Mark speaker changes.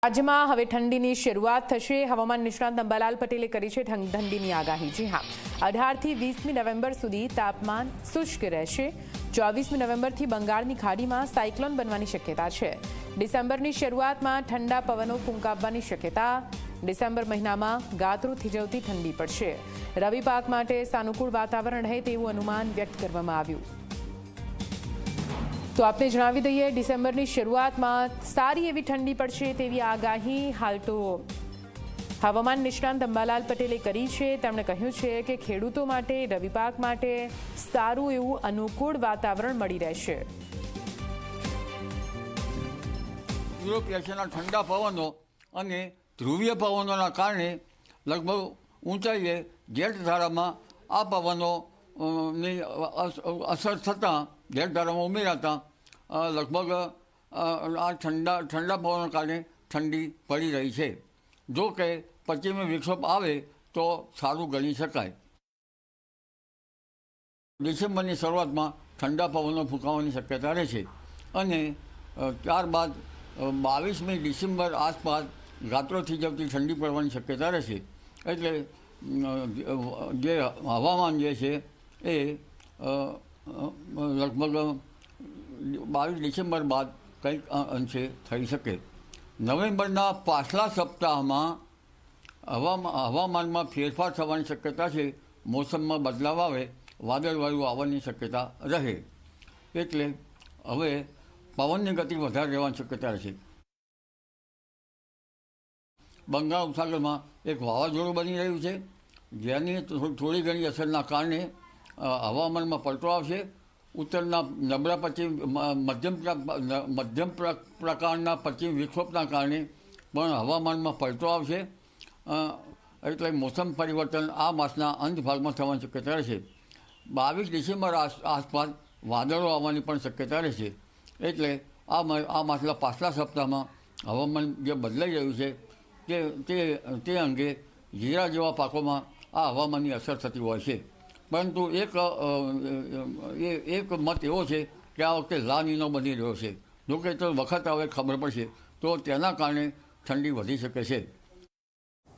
Speaker 1: રાજ્યમાં હવે ઠંડીની શરૂઆત થશે। હવામાન નિષ્ણાત અંબાલાલ પટેલે કરી છે ઠંડીની આગાહી। જી હા, 18થી 20મી નવેમ્બર સુધી તાપમાન શુષ્ક રહેશે। 24મી નવેમ્બરથી બંગાળની ખાડીમાં સાયક્લોન બનવાની શક્યતા છે। ડિસેમ્બરની શરૂઆતમાં ઠંડા પવનો ફૂંકાવવાની શક્યતા। ડિસેમ્બર મહિનામાં ગાત્રો થીજવતી ઠંડી પડશે। રવિ પાક માટે સાનુકૂળ વાતાવરણ રહે તેવું અનુમાન વ્યક્ત કરવામાં આવ્યું। તો આપને જણાવી દઈએ, ડિસેમ્બરની શરૂઆતમાં સારી એવી ઠંડી પડશે તેવી આગાહી હાલ તો હવામાન નિષ્ણાંત અંબાલાલ પટેલે કરી છે। તેમણે કહ્યું છે કે ખેડૂતો માટે, રવિ પાક માટે સારું એવું અનુકૂળ વાતાવરણ મળી રહેશે।
Speaker 2: યુરોપ એશિયાના ઠંડા પવનો અને ધ્રુવીય પવનોના કારણે લગભગ ઊંચાઈએ જેટ ધારામાં આ પવનોની અસર થતાં જેટ ધારામાં ઉમેરાતા લગભગ આ ઠંડા પવનોના કારણે ઠંડી પડી રહી છે। જો કે પશ્ચિમી વિક્ષોભ આવે તો સારું ગણી શકાય। ડિસેમ્બરની શરૂઆતમાં ઠંડા પવનો ફૂંકાવાની શક્યતા રહેશે અને ત્યારબાદ 22મી ડિસેમ્બર આસપાસ ગાત્રો થીજવતી ઠંડી પડવાની શક્યતા રહેશે। એટલે જે હવામાન જે છે એ લગભગ 22 ડિસેમ્બર બાદ કંઈક અંશે થઈ શકે। નવેમ્બરના પાછલા સપ્તાહમાં હવામાનમાં ફેરફાર થવાની શક્યતા છે। મોસમમાં બદલાવ આવે, વાદળવાયુ આવવાની શક્યતા રહે, એટલે હવે પવનની ગતિ વધારે રહેવાની શક્યતા રહેશે। બંગાળ ઉપસાગરમાં એક વાવાઝોડું બની રહ્યું છે, જેની થોડી ઘણી અસરના કારણે હવામાનમાં પલટો આવશે। ઉત્તરના નબળા મધ્યમ પ્રકારના પશ્ચિમ વિક્ષોભના કારણે પણ હવામાનમાં પલટો આવશે। એટલે મોસમ પરિવર્તન આ માસના અંત ભાગમાં થવાની શક્યતા રહેશે। 22 ડિસેમ્બર આસપાસ વાદળો આવવાની પણ શક્યતા રહેશે। એટલે આ માસના પાછલા સપ્તાહમાં હવામાન જે બદલાઈ રહ્યું છે તે અંગે જીરા જેવા પાકોમાં આ હવામાનની અસર થતી હોય છે। પરંતુ એક મત એવો છે કે આ વખતે લા નીનો બની રહ્યો છે। જોકે તો વખત હવે ખબર પડશે તો તેના કારણે ઠંડી વધી શકે છે।